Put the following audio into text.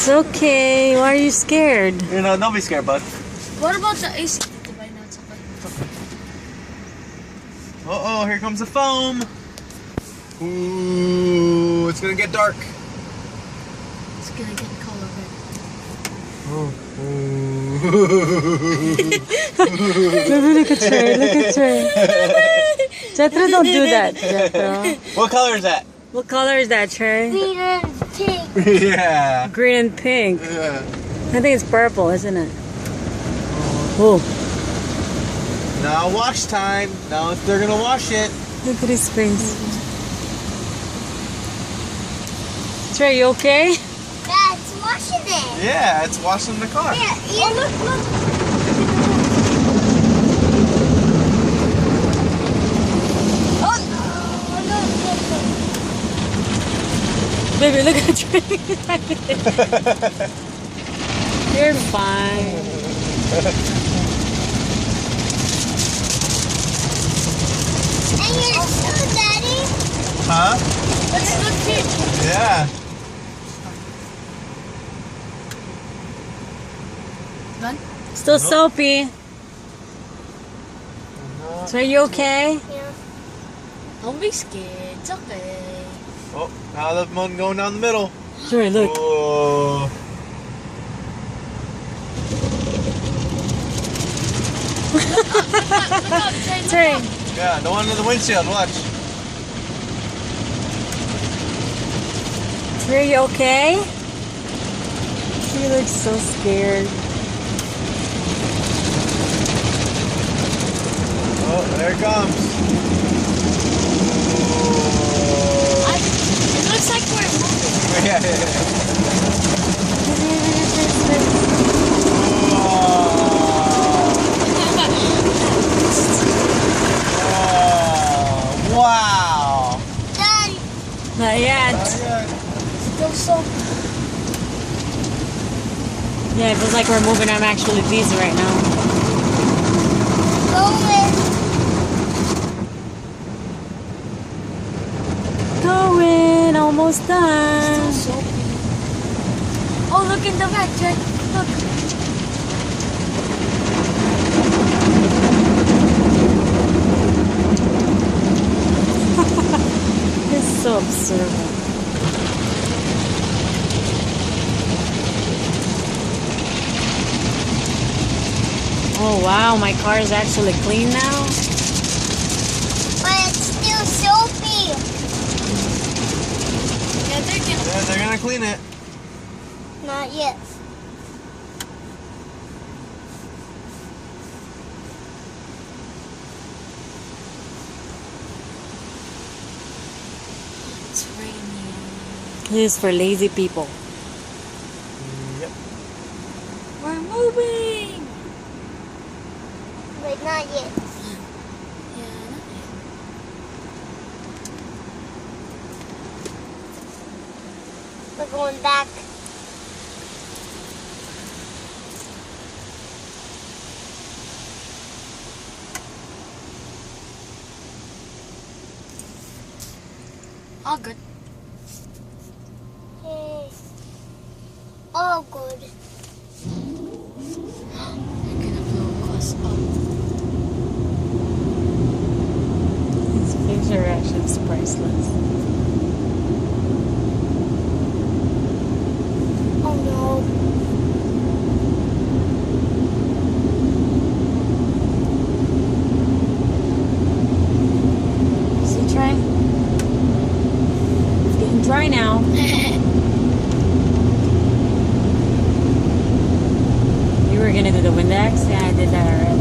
It's okay. Why are you scared? You know, don't be scared, bud. What about the AC? Uh-oh, here comes the foam. Ooh, it's gonna get dark. It's gonna get color red. Baby, look at Trey. Look at Trey. Jethro, don't do that, Jethro. What color is that? What color is that, Trey? Green and pink. Yeah. Green and pink. Yeah. I think it's purple, isn't it? Oh, Now wash time. Now they're gonna wash it. look at his face. Trey, you okay? Yeah, it's washing it. Yeah, it's washing the car. Yeah, oh, look. Oh, no. Baby, look at Trey. You're fine. And you're so daddy. Huh? Let's look here. Yeah. Done? Still soapy. Trey, you okay? Yeah. Don't be scared. It's okay. Oh, now the one going down the middle. Trey, look. Oh. Trey. Yeah, the one in the windshield. Watch. Trey, you okay? He looks so scared. Oh, there it comes. It looks like we're moving. Yeah. Oh, wow. Done. Not yet. Still so. Yeah, it feels like we're moving. I'm actually busy right now. Going, almost done. Oh, look in the back, Jack. Look. He's so observant. Oh wow, my car is actually clean now. But it's still soapy. Yeah, Yeah, they're gonna clean it. Not yet. It's raining. This is for lazy people. Yep. We're moving. Wait, not yet. Yeah, not yet. We're going back. All good. Yay. All good. They're gonna blow us up. This picture actually is priceless. Oh no. See, Trey? It's getting dry now. You were gonna do the Windex? Yeah, I did that already.